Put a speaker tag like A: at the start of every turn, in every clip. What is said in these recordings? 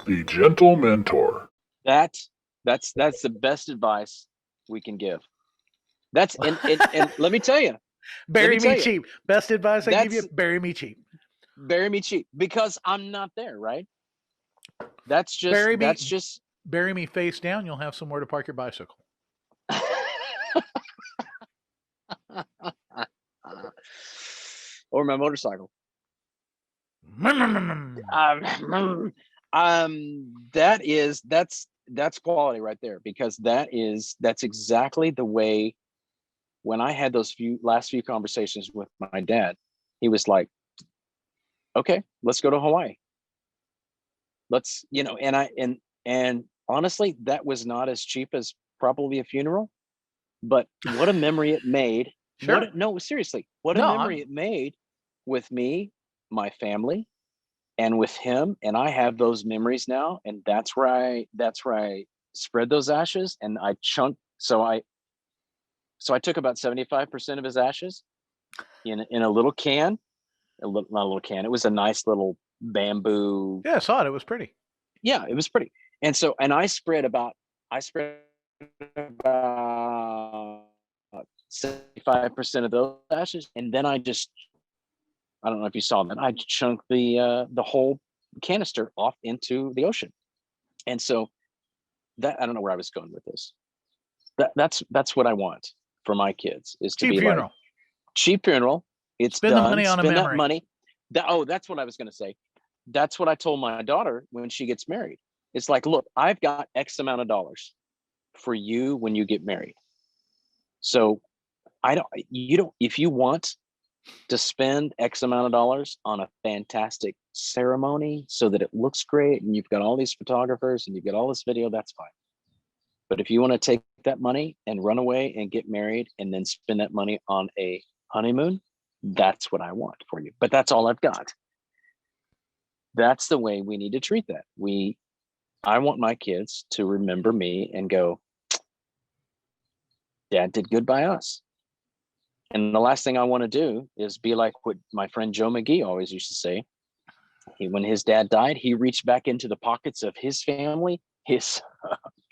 A: The Gentlementor.
B: That's the best advice we can give. That's and let me tell you,
C: bury me cheap. Best advice I give you:
B: that's
C: bury me cheap.
B: bury me cheap because I'm not there, right? That's
C: Bury me,
B: just
C: bury me face down. You'll have somewhere to park your bicycle.
B: or my motorcycle. That's quality right there, because that's exactly the way. When I had those last few conversations with my dad, he was like, okay, let's go to Hawaii. Let's, and honestly, that was not as cheap as probably a funeral, but what a memory it made.
C: Sure.
B: No, seriously, what a memory it made with me, my family, and with him. And I have those memories now. And that's where I spread those ashes, and I chunked. So I took about 75% of his ashes in a little can, not a little can. It was a nice little bamboo.
C: Yeah, I saw it. It was pretty.
B: Yeah, it was pretty. And I spread about 75% of those ashes, and then I don't know if you saw that, I chunked the whole canister off into the ocean. And so that, I don't know where I was going with this. That's what I want for my kids, is to
C: cheap
B: be
C: funeral.
B: Like cheap funeral. It's
C: spend
B: done.
C: The money on
B: spend
C: a memory.
B: that money. That's what I was going to say. That's what I told my daughter when she gets married. It's like, look, I've got X amount of dollars for you when you get married. So if you want to spend X amount of dollars on a fantastic ceremony so that it looks great and you've got all these photographers and you've got all this video, that's fine. But if you want to take that money and run away and get married and then spend that money on a honeymoon, that's what I want for you. But that's all I've got. That's the way we need to treat that. I want my kids to remember me and go, Dad did good by us. And the last thing I want to do is be like what my friend Joe McGee always used to say. When his dad died, he reached back into the pockets of his family, his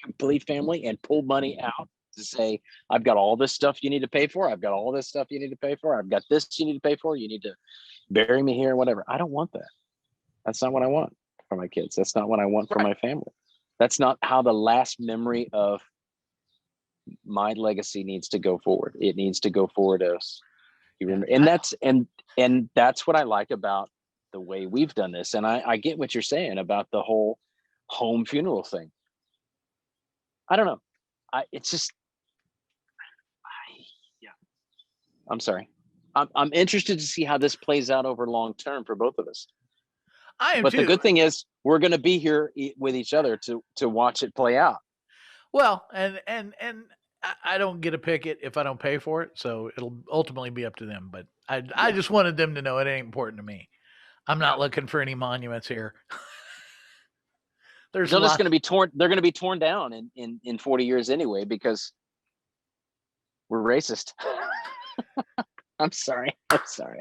B: complete family, and pulled money out to say, I've got all this stuff you need to pay for. I've got all this stuff you need to pay for. I've got this you need to pay for. You need to bury me here, whatever. I don't want that. That's not what I want for my kids. That's not what I want for my family. That's not how the last memory of my legacy needs to go forward. It needs to go forward as you remember. And that's what I like about the way we've done this. And I get what you're saying about the whole home funeral thing. I don't know. I'm sorry. I'm interested to see how this plays out over long term for both of us.
C: I am
B: but
C: too.
B: The good thing is we're going to be here with each other to watch it play out.
C: Well, and I don't get to pick it if I don't pay for it, so it'll ultimately be up to them. But I just wanted them to know it ain't important to me. I'm not looking for any monuments here.
B: They're just going to be torn. They're going to be torn down in 40 years anyway, because we're racist. I'm sorry. I'm sorry.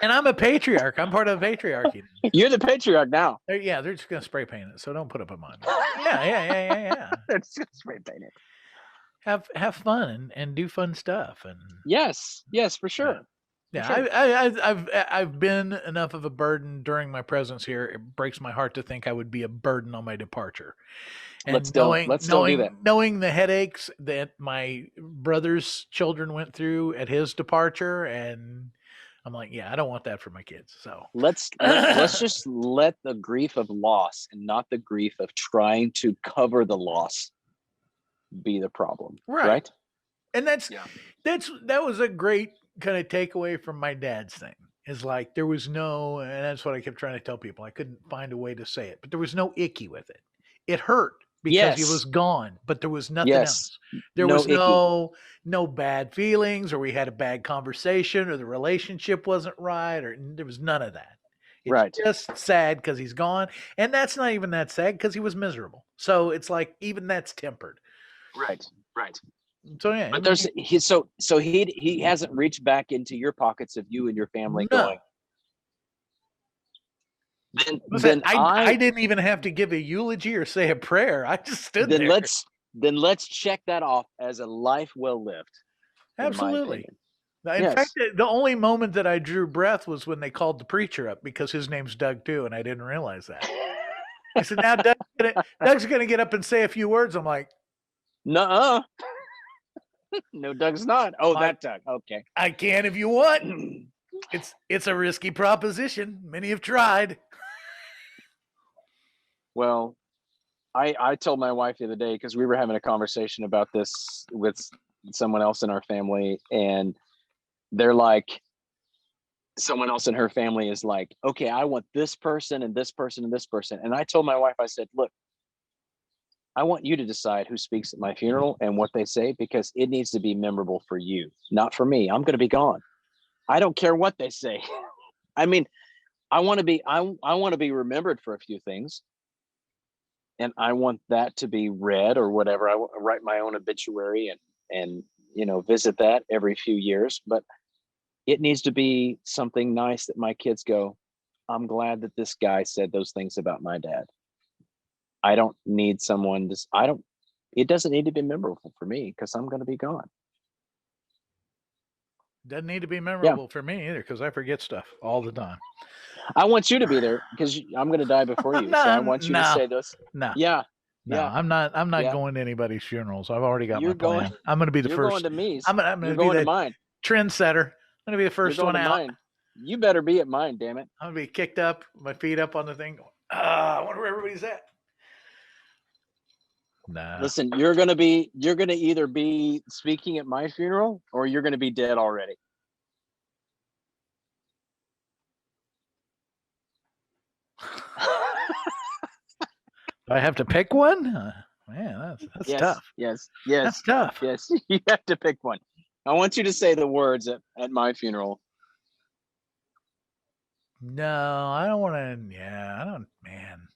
C: And I'm a patriarch. I'm part of the patriarchy.
B: You're the patriarch now.
C: Yeah, they're just going to spray paint it, so don't put up a monument. Yeah.
B: They're just going to spray paint it.
C: Have fun and do fun stuff. And
B: yes, for sure.
C: Yeah, sure. I've been enough of a burden during my presence here. It breaks my heart to think I would be a burden on my departure. And
B: let's do that.
C: Knowing the headaches that my brother's children went through at his departure, and I'm like, I don't want that for my kids. So
B: let's just let the grief of loss and not the grief of trying to cover the loss be the problem. Right?
C: And that was a great kind of takeaway from my dad's thing. Is like there was no, and that's what I kept trying to tell people. I couldn't find a way to say it, but there was no icky with it. It hurt because he was gone, but there was nothing else. There was no bad feelings, or we had a bad conversation, or the relationship wasn't right, or there was none of that. It's just sad because he's gone, and that's not even that sad because he was miserable. So it's like even that's tempered.
B: Right.
C: So yeah,
B: but he hasn't reached back into your pockets of you and your family going,
C: Listen, I didn't even have to give a eulogy or say a prayer. I just stood there.
B: Let's check that off as a life well lived.
C: Absolutely. In fact, the only moment that I drew breath was when they called the preacher up, because his name's Doug too, and I didn't realize that. I said, now Doug's gonna get up and say a few words. I'm like,
B: nuh-uh. No, Doug's not. Oh, that Doug. Okay.
C: I can if you want. It's a risky proposition. Many have tried.
B: Well, I told my wife the other day, because we were having a conversation about this with someone else in our family, and they're like, someone else in her family is like, okay, I want this person and this person and this person. And I told my wife, I said, look, I want you to decide who speaks at my funeral and what they say, because it needs to be memorable for you, not for me. I'm going to be gone. I don't care what they say. I mean, I want to be remembered for a few things. And I want that to be read or whatever. I write my own obituary and visit that every few years. But it needs to be something nice that my kids go, I'm glad that this guy said those things about my dad. I don't need someone it doesn't need to be memorable for me, because I'm going to be gone.
C: Doesn't need to be memorable for me either, because I forget stuff all the time.
B: I want you to be there, because I'm going to die before you. So I want you to say this.
C: No.
B: Yeah.
C: No, yeah. I'm not going to anybody's funerals. I've already got my plan. I'm going to be the first.
B: Going to me.
C: I'm going to be the
B: mine.
C: Trendsetter. I'm going to be the first one out.
B: Mine. You better be at mine, damn it.
C: I'm going to be kicked up, my feet up on the thing. I wonder where everybody's at. Nah.
B: Listen, you're going to either be speaking at my funeral, or you're going to be dead already.
C: Do I have to pick one? Man, that's tough.
B: Yes.
C: That's tough.
B: Yes, you have to pick one. I want you to say the words at my funeral.
C: No, I don't want to. Yeah, I don't. Man,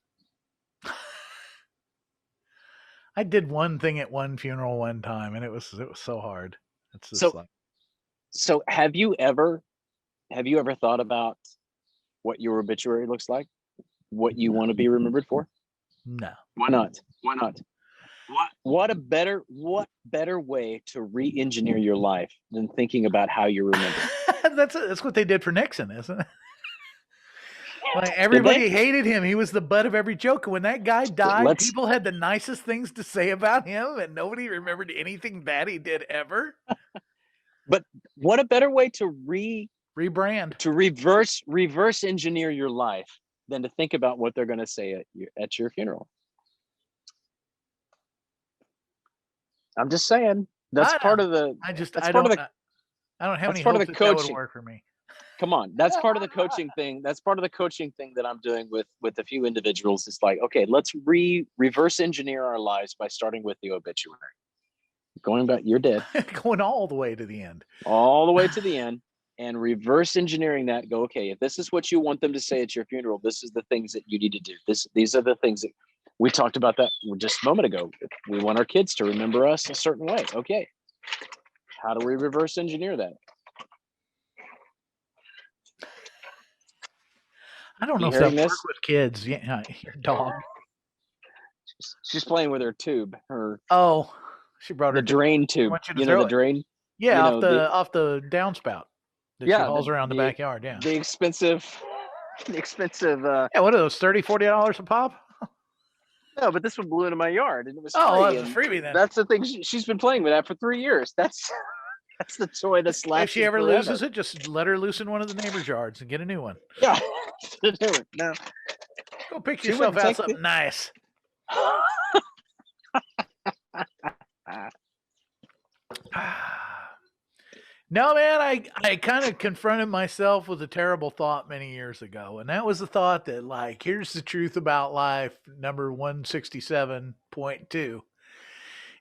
C: I did one thing at one funeral one time, and it was so hard. It's just
B: so have you ever thought about what your obituary looks like? What you want to be remembered for?
C: No.
B: Why not? What better way to re-engineer your life than thinking about how you're remembered?
C: That's what they did for Nixon, isn't it? Like, everybody hated him. He was the butt of every joke. When that guy died, people had the nicest things to say about him, and nobody remembered anything bad he did ever.
B: But what a better way to
C: rebrand,
B: to reverse engineer your life than to think about what they're going to say at your funeral. I'm just saying, that's part of the. I don't have any hope that that would work for me. Come on, that's part of the coaching thing. That's part of the coaching thing that I'm doing with a few individuals. It's like, okay, let's reverse engineer our lives by starting with the obituary. Going back, you're dead.
C: Going all the way to the end.
B: All the way to the end. And reverse engineering that. Go, okay, if this is what you want them to say at your funeral, this is the things that you need to do. These are the things that we talked about that just a moment ago. We want our kids to remember us a certain way. Okay, how do we reverse engineer that?
C: I don't know if that works with kids. Yeah, your dog.
B: She's playing with her tube.
C: She brought her
B: drain tube. The drain.
C: Yeah, off the downspout. She hauls around the backyard. Yeah,
B: the expensive.
C: Yeah, what are those? $30-$40 a pop?
B: No, but this one blew into my yard, and it was
C: free. It was a freebie then.
B: That's the thing. She's been playing with that for 3 years. That's the toy that's lasted.
C: If she ever loses it, just let her loose in one of the neighbor's yards and get a new one.
B: Yeah, no.
C: Go pick yourself out something nice. No, man, I kind of confronted myself with a terrible thought many years ago. And that was the thought that, like, here's the truth about life, number 167.2,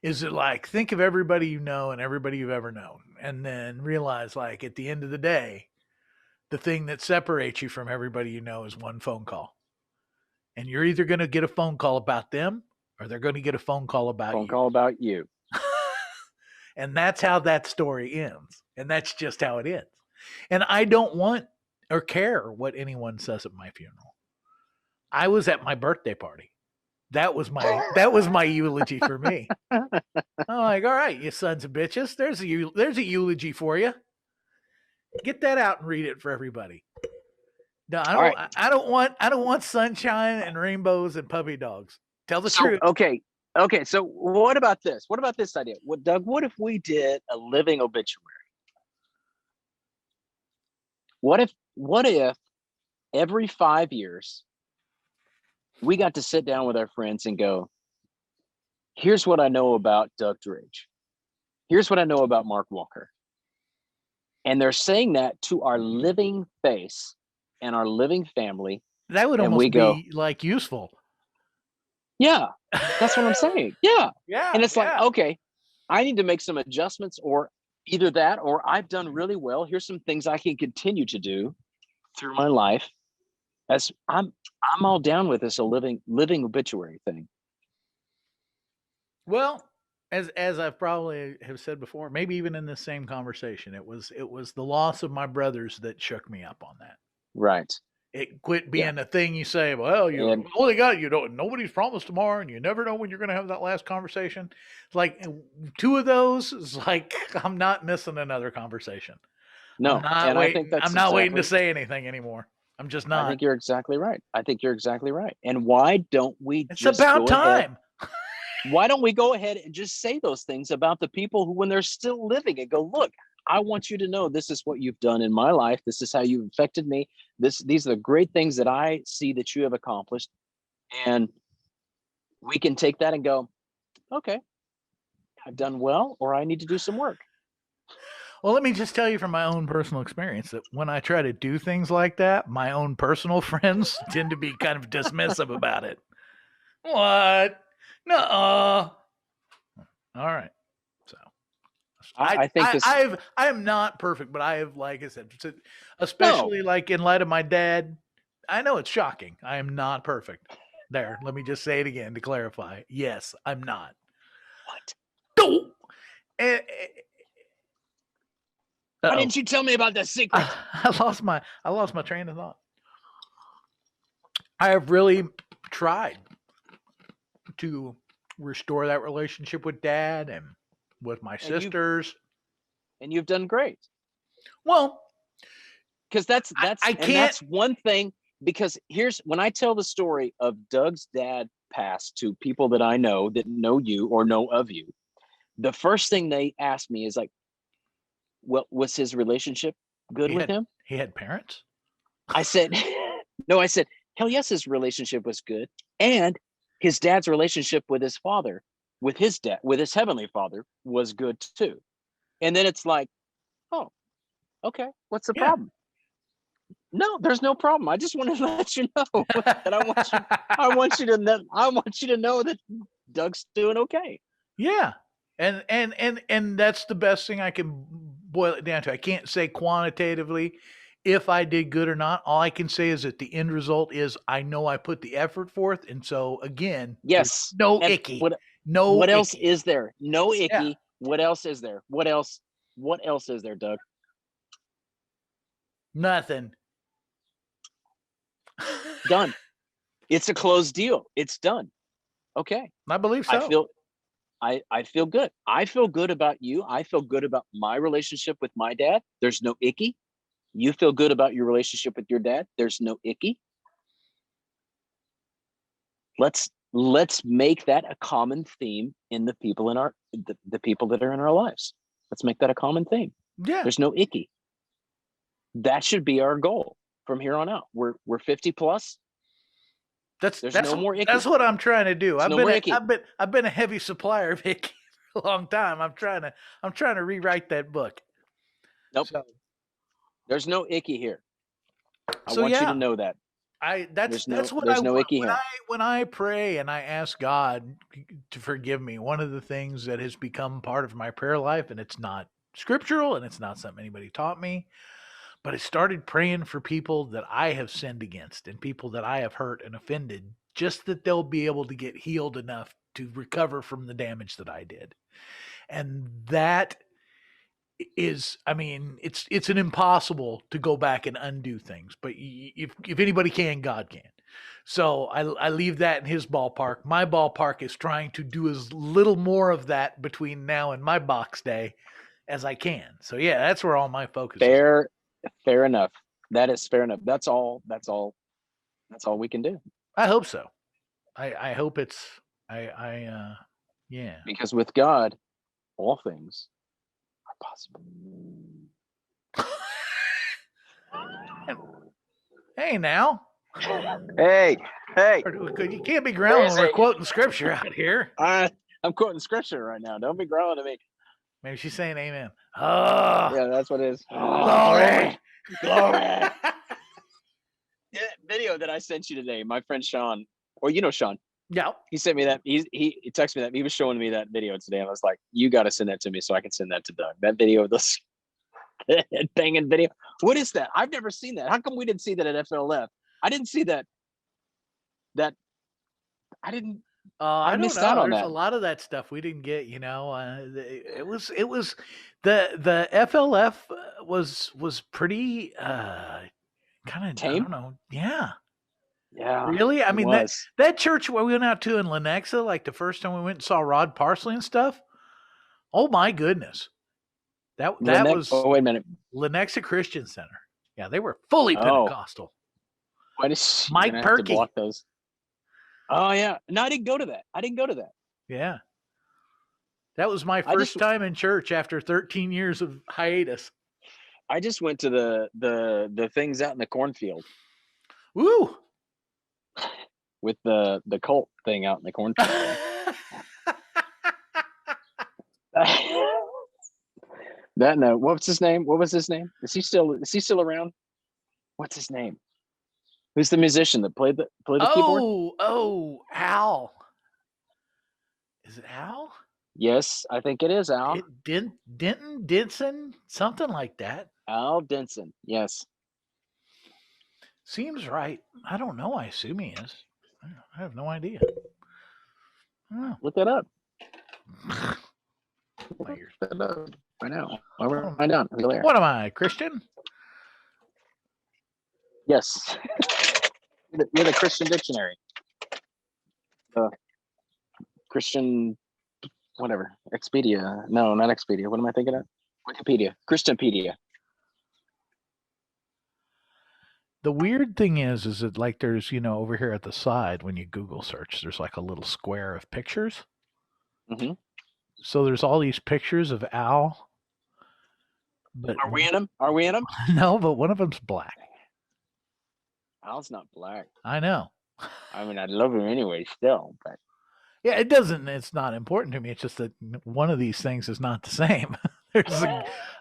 C: is that, like, think of everybody you know and everybody you've ever known. And then realize, like, at the end of the day, the thing that separates you from everybody you know is one phone call. And you're either going to get a phone call about them, or they're going to get a phone call about you. And that's how that story ends. And that's just how it ends. And I don't want or care what anyone says at my funeral. I was at my birthday party. That was my eulogy for me. I'm like, all right, you sons of bitches, there's a eulogy for you. Get that out and read it for everybody. No,
B: All right.
C: I don't want sunshine and rainbows and puppy dogs. Tell the
B: So,
C: truth.
B: okay. So what about this? What about this idea? What, Doug, what if we did a living obituary? What if every 5 years we got to sit down with our friends and go, here's what I know about Doug Dridge. Here's what I know about Mark Walker. And they're saying that to our living face and our living family.
C: That would
B: and
C: almost
B: we go,
C: be like useful.
B: yeah, that's what I'm saying. Yeah.
C: Yeah.
B: And it's like,
C: yeah.
B: okay, I need to make some adjustments, or either that, or I've done really well. Here's some things I can continue to do through my life. As I'm all down with this, a living obituary thing.
C: Well, as I've probably have said before, maybe even in this same conversation, it was the loss of my brothers that shook me up on that.
B: Right.
C: It quit being a thing you say, well, you only got, nobody's promised tomorrow and you never know when you're going to have that last conversation. Like 2 of those is like, I'm not missing another conversation.
B: No,
C: I'm not waiting to say anything anymore. I'm just not.
B: I think you're exactly right. And why don't we
C: It's about time.
B: Why don't we go ahead and just say those things about the people who, when they're still living, and go, look, I want you to know this is what you've done in my life. This is how you've affected me. These are the great things that I see that you have accomplished. And we can take that and go, okay, I've done well, or I need to do some work.
C: Well, let me just tell you from my own personal experience that when I try to do things like that, my own personal friends tend to be kind of dismissive about it. What? Nuh-uh. All right. So
B: I think
C: I am not perfect, but I have, like I said, especially like in light of my dad, I know it's shocking. I am not perfect. There, let me just say it again to clarify. Yes, I'm not.
B: What?
C: No.
B: Why didn't you tell me about the secret?
C: I lost my train of thought. I have really tried to restore that relationship with Dad and with my sisters.
B: And you've done great.
C: Well,
B: because that's one thing. Because here's when I tell the story of Doug's dad passed to people that I know that know you or know of you, the first thing they ask me is like, well, was his relationship good with him?
C: He had parents?
B: I said, no, I said, hell yes, his relationship was good. And his dad's relationship with his father, with his dad, with his heavenly father, was good too. And then it's like, oh, okay, what's the problem? No, there's no problem. I just want to let you know that I want you to know that Doug's doing okay.
C: Yeah. And that's the best thing I can boil it down to. I can't say quantitatively if I did good or not. All I can say is that the end result is I know I put the effort forth. And so again,
B: yes,
C: no icky.
B: What else is there? No icky. Yeah. What else is there? What else is there, Doug?
C: Nothing.
B: Done. It's a closed deal. It's done. Okay.
C: I believe so.
B: I feel good. I feel good about you. I feel good about my relationship with my dad. There's no icky. You feel good about your relationship with your dad. There's no icky. Let's make that a common theme in the people in the people that are in our lives. Let's make that a common theme.
C: Yeah.
B: There's no icky. That should be our goal from here on out. We're 50 plus.
C: There's no more icky. That's what I'm trying to do. I've been a heavy supplier of icky for a long time. I'm trying to rewrite that book.
B: Nope. So, there's no icky here. I want you to know that.
C: That's what I want. When I pray and I ask God to forgive me, one of the things that has become part of my prayer life, and it's not scriptural and it's not something anybody taught me, but I started praying for people that I have sinned against and people that I have hurt and offended, just that they'll be able to get healed enough to recover from the damage that I did. And that is, I mean, it's an impossible to go back and undo things, but if anybody can, God can. So I leave that in his ballpark. My ballpark is trying to do as little more of that between now and my box day as I can. So yeah, that's where all my focus is.
B: Fair enough. That is fair enough. That's all we can do.
C: I hope so. I hope it's yeah.
B: Because with God, all things are possible.
C: Hey now.
B: Hey.
C: You can't be growling when we're quoting scripture out here.
B: I'm quoting scripture right now. Don't be growling at me.
C: Maybe she's saying amen. Oh,
B: Yeah, that's what it is.
C: glory.
B: Glory. Yeah, video that I sent you today, my friend Sean, or Sean.
C: Yeah.
B: He sent me that. He texted me that. He was showing me that video today. And I was like, you got to send that to me so I can send that to Doug. That video of this banging video. What is that? I've never seen that. How come we didn't see that at FLF? I didn't see that. I didn't.
C: I
B: missed
C: don't know.
B: out on
C: There's
B: that.
C: a lot of that stuff we didn't get. It was the FLF was pretty kind of, I
B: Tame?
C: don't know. Yeah.
B: Yeah.
C: Really? I
B: it
C: mean,
B: was.
C: that church we went out to in Lenexa, like the first time we went and saw Rod Parsley and stuff. Oh my goodness. That was
B: Oh, wait a minute.
C: Lenexa Christian Center. Yeah, they were fully Pentecostal.
B: Why does
C: Mike
B: have to
C: Perky.
B: block those? Oh yeah. No, I didn't go to that.
C: Yeah. That was my first time in church after 13 years of hiatus.
B: I just went to the things out in the cornfield.
C: Woo!
B: With the cult thing out in the cornfield. What's his name? What was his name? Is he still around? What's his name? Who's the musician that played the keyboard?
C: Oh, Al. Is it Al?
B: Yes, I think it is Al.
C: Denton, Denson, something like that.
B: Al Denson. Yes.
C: Seems right. I don't know. I assume he is. I have no idea.
B: Look that up.
C: My ears.
B: Look that up right now. Find out.
C: What am I, Christian?
B: Yes. You're the Christian dictionary. Christian, whatever. Expedia. No, not Expedia. What am I thinking of? Wikipedia. Christianpedia.
C: The weird thing is that like there's, over here at the side when you Google search, there's like a little square of pictures.
B: Mm-hmm.
C: So there's all these pictures of Al. But
B: Are we in them?
C: No, but one of them's black.
B: Al's not black.
C: I know.
B: I mean, I love him anyway still, but.
C: Yeah, it's not important to me. It's just that one of these things is not the same. There's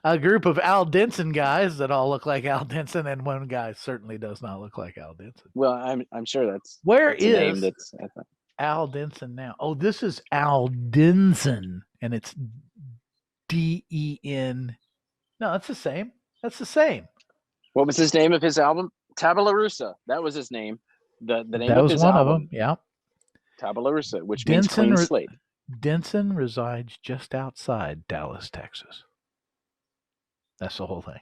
C: a group of Al Denson guys that all look like Al Denson, and one guy certainly does not look like Al Denson.
B: Well, I'm sure that's
C: a name
B: that's
C: Al Denson now. Oh, this is Al Denson, and it's D-E-N. No, that's the same.
B: What was his name of his album? Tabula Rasa. That was his name. The name
C: that
B: of
C: was
B: his
C: one
B: album.
C: of them. Yeah.
B: Tabula Rasa, which means clean slate.
C: Denson resides just outside Dallas, Texas. That's the whole thing.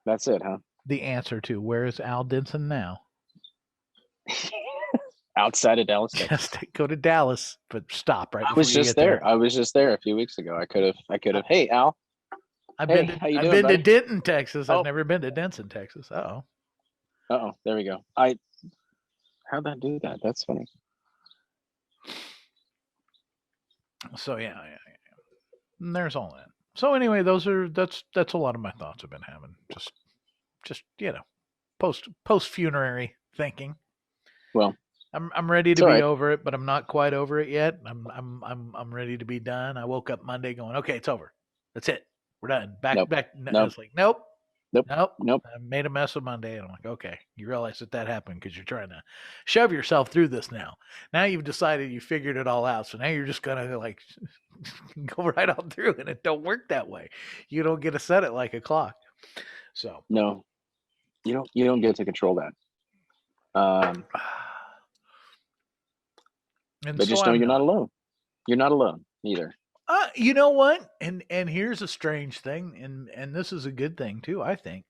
B: That's it, huh?
C: The answer to where is Al Denson now?
B: Outside of Dallas, Texas.
C: Just go to Dallas, but stop right.
B: I was just there. I was just there a few weeks ago. I could have. Hey, Al.
C: I've been to Denton, Texas. I've never been to Denson, Texas.
B: Uh-oh. There we go. How'd that do that? That's funny.
C: So yeah. And there's all that. So anyway, that's a lot of my thoughts I've been having. Just post funerary thinking.
B: Well,
C: I'm ready to be over it, but I'm not quite over it yet. I'm ready to be done. I woke up Monday going, okay, it's over. That's it. We're done. Back.
B: Nope.
C: I was like, nope.
B: Nope.
C: I made a mess of Monday, and I'm like, okay, you realize that happened because you're trying to shove yourself through this now. Now you've decided you figured it all out, so now you're just gonna like go right on through, and it don't work that way. You don't get to set it like a clock. So
B: no, you don't get to control that. But just know you're not alone. You're not alone either.
C: You know what? And here's a strange thing, and this is a good thing too, I think.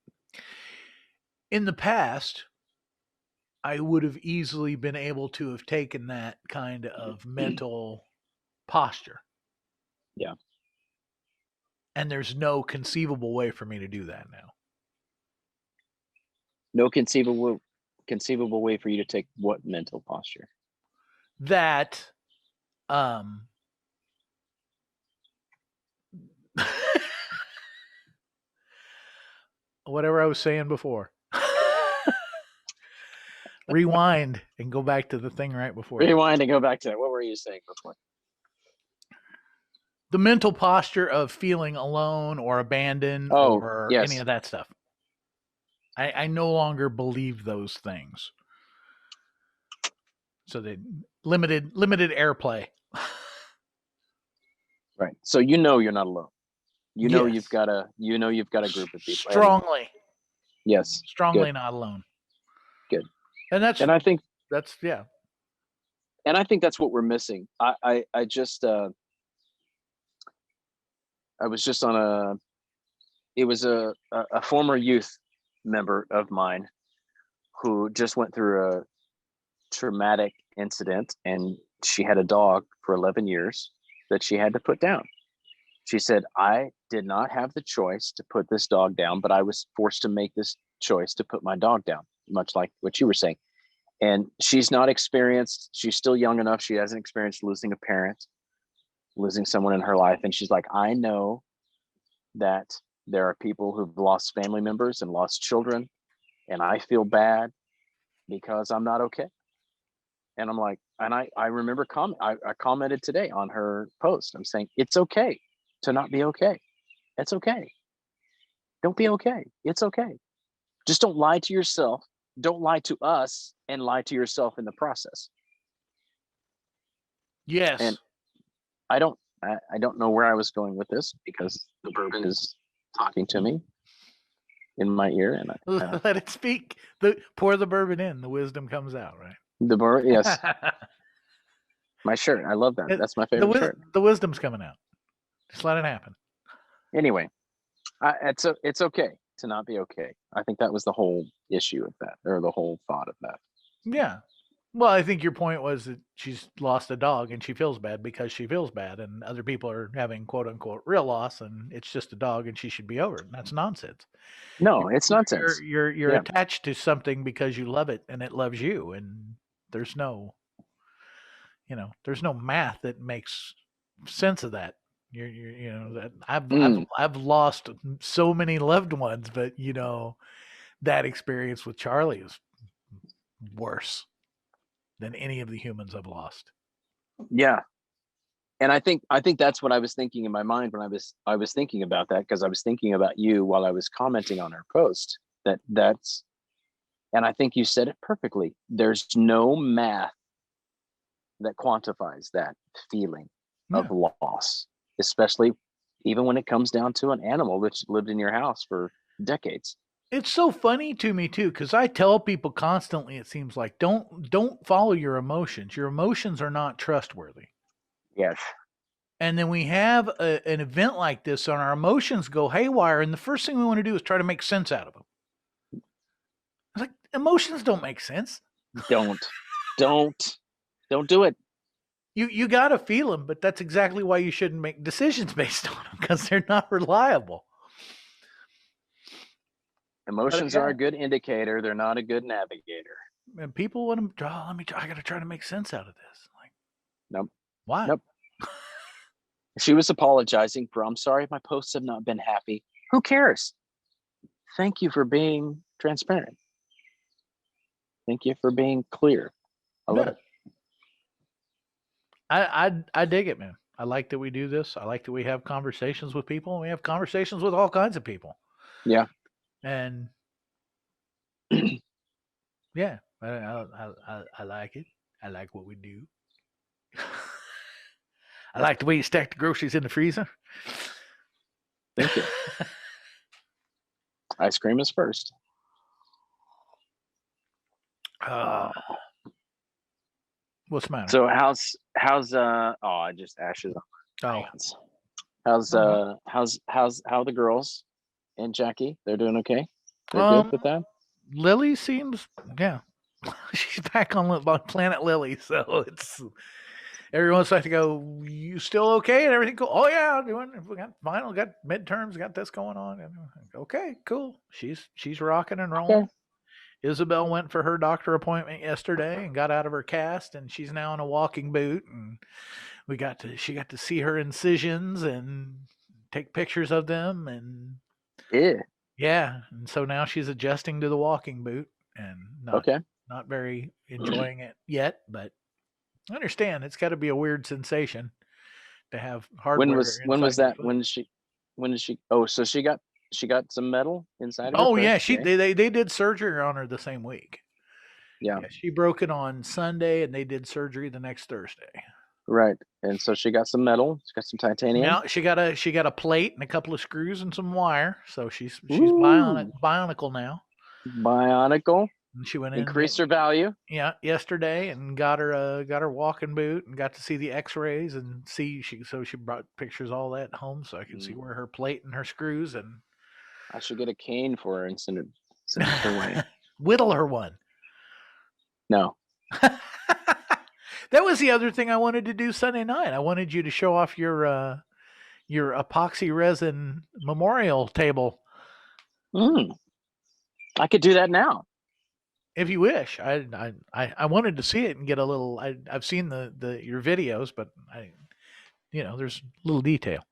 C: In the past, I would have easily been able to have taken that kind of mental posture.
B: Yeah.
C: And there's no conceivable way for me to do that now.
B: No conceivable way for you to take what mental posture?
C: That whatever I was saying before. Rewind and go back to the thing right before.
B: Rewind and go back to that. What were you saying before?
C: The mental posture of feeling alone or abandoned or
B: yes.
C: any of that stuff. I no longer believe those things. So they limited airplay.
B: Right. So you're not alone.
C: Yes.
B: You've got a group of people.
C: Strongly.
B: Yes.
C: Strongly
B: Good.
C: not alone.
B: Good.
C: And
B: I think
C: that's yeah.
B: And I think that's what we're missing. I just I was just on it was a former youth member of mine who just went through a traumatic incident, and she had a dog for 11 years that she had to put down. She said, I did not have the choice to put this dog down, but I was forced to make this choice to put my dog down, much like what you were saying. And she's not experienced, she's still young enough, she hasn't experienced losing a parent, losing someone in her life. And she's like, I know that there are people who've lost family members and lost children, and I feel bad because I'm not okay. And I'm like, and I remember I commented today on her post. I'm saying, it's okay to not be okay. It's okay. Don't be okay. It's okay. Just don't lie to yourself. Don't lie to us, and lie to yourself in the process.
C: Yes.
B: And I don't know where I was going with this, because the bourbon is talking to me in my ear, and
C: let it speak. Pour the bourbon in, the wisdom comes out, right?
B: The bourbon, yes. My shirt, I love that. That's my favorite shirt.
C: The wisdom's coming out. Just let it happen.
B: Anyway, it's okay to not be okay. I think that was the whole issue of that, or the whole thought of that.
C: Yeah. Well, I think your point was that she's lost a dog and she feels bad because she feels bad, and other people are having quote unquote real loss, and it's just a dog and she should be over it. And that's nonsense.
B: No, it's nonsense.
C: You're attached to something because you love it and it loves you, and there's no math that makes sense of that. That I've lost so many loved ones, but that experience with Charlie is worse than any of the humans I've lost.
B: Yeah. And I think that's what I was thinking in my mind when I was thinking about that, because I was thinking about you while I was commenting on her post. And I think you said it perfectly. There's no math that quantifies that feeling of loss, especially even when it comes down to an animal that's lived in your house for decades.
C: It's so funny to me too, because I tell people constantly, it seems like, don't follow your emotions. Your emotions are not trustworthy.
B: Yes.
C: And then we have an event like this, and our emotions go haywire, and the first thing we want to do is try to make sense out of them. It's like, emotions don't make sense.
B: Don't do it.
C: You got to feel them, but that's exactly why you shouldn't make decisions based on them, because they're not reliable.
B: Emotions are a good indicator. They're not a good navigator.
C: And people want to, I got to try to make sense out of this. Like,
B: nope.
C: Why?
B: Nope. She was apologizing for, I'm sorry, my posts have not been happy. Who cares? Thank you for being transparent. Thank you for being clear. I love it.
C: I dig it, man. I like that we do this. I like that we have conversations with people, and we have conversations with all kinds of people.
B: Yeah.
C: And yeah, I like it. I like what we do. I like the way you stack the groceries in the freezer.
B: Thank you. Ice cream is first.
C: What's the matter?
B: So how's I just ashes on my hands. How the girls and Jackie? They're doing okay? They're good with that?
C: Lily seems, yeah. She's back on Planet Lily, so it's everyone's like to go. You still okay and everything cool? Oh yeah, doing. We got final, got midterms, got this going on. Okay, cool. She's rocking and rolling.
B: Okay.
C: Isabel went for her doctor appointment yesterday and got out of her cast, and she's now in a walking boot. And she got to see her incisions and take pictures of them, and
B: Yeah.
C: and so now she's adjusting to the walking boot and
B: Okay.
C: not very enjoying it yet, but I understand it's got to be a weird sensation to have hardware.
B: When was
C: inside your
B: that?
C: foot.
B: When did she? Oh, so she got some metal inside of her
C: Oh
B: foot?
C: yeah, they did surgery on her the same week.
B: Yeah.
C: She broke it on Sunday, and they did surgery the next Thursday.
B: Right. And so she got some metal. She got some titanium.
C: Now she got a plate and a couple of screws and some wire, so she's
B: Ooh.
C: bionical now.
B: Bionicle.
C: And she went in,
B: Increased her value.
C: yeah, yesterday, and got her walking boot and got to see the X-rays and see she brought pictures of all that home so I can see where her plate and her screws, and
B: I should get a cane for her and send it her way.
C: whittle her one.
B: No.
C: That was the other thing I wanted to do Sunday night. I wanted you to show off your epoxy resin memorial table.
B: I could do that now.
C: If you wish. I wanted to see it and get a little. I've seen your videos, but there's a little detail.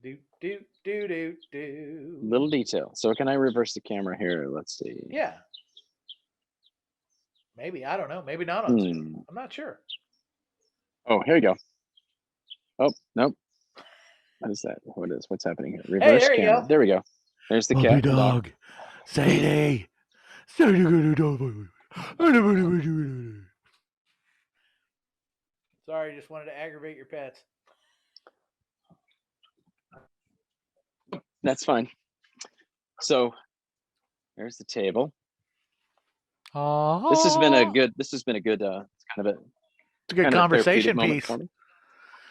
C: Do.
B: Little detail. So can I reverse the camera here? Let's see.
C: Yeah. Maybe, I don't know. Maybe not on Zoom. I'm not sure.
B: Oh, here you go. Oh, nope. What is that? What's happening here? Reverse
C: there
B: camera.
C: you go.
B: There we go. There's the cat.
C: Dog. Sadie. Sorry, just wanted to aggravate your pets.
B: That's fine. So there's the table. This has been a good kind of a
C: good conversation piece.
B: For me.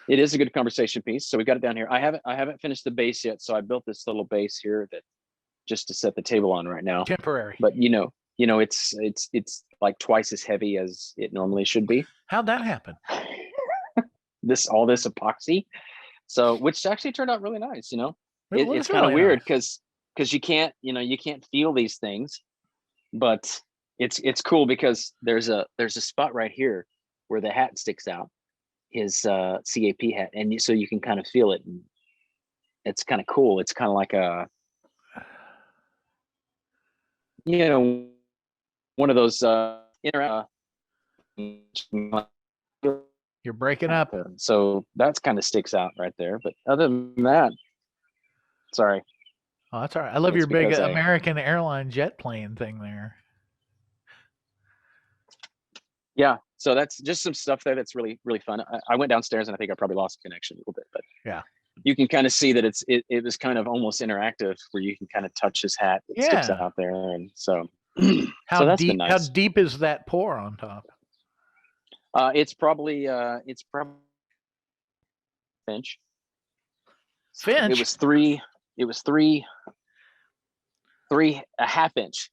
B: It is a good conversation piece. So we got it down here. I haven't finished the base yet, so I built this little base here that just to set the table on right now.
C: Temporary.
B: But it's like twice as heavy as it normally should be.
C: How'd that happen?
B: All this epoxy. So which actually turned out really nice, It's kind of
C: really
B: weird
C: nice.
B: because you can't feel these things, but it's cool because there's a spot right here where the hat sticks out, his CAP hat, and so you can kind of feel it, and it's kind of cool. It's kind of like a one of those
C: You're breaking up.
B: So that's kind of sticks out right there. But other than that, sorry.
C: Oh, that's all right. I love your big American airline jet plane thing there.
B: Yeah, so that's just some stuff there that's really, really fun. I went downstairs and I think I probably lost connection a little bit, but
C: yeah,
B: you can kind of see that it was kind of almost interactive where you can kind of touch his hat that sticks out there, and so
C: how
B: that's
C: deep?
B: Been nice.
C: How deep is that pour on top?
B: It's probably Finch.
C: Finch.
B: It was three. A half inch.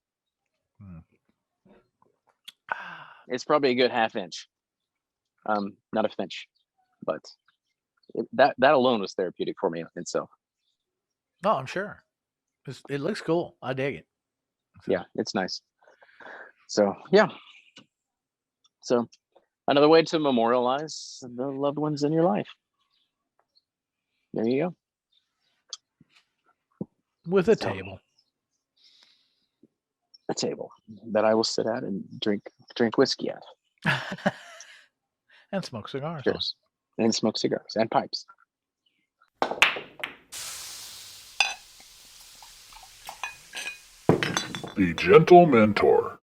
B: It's probably a good half inch. Not a Finch, but that alone was therapeutic for me in itself.
C: Oh, I'm sure. It looks cool. I dig it.
B: So. Yeah, it's nice. So yeah. So another way to memorialize the loved ones in your life. There you go.
C: With a table.
B: A table that I will sit at and drink whiskey at.
C: And smoke cigars.
B: Cheers. And smoke cigars and pipes.
A: The Gentlementor.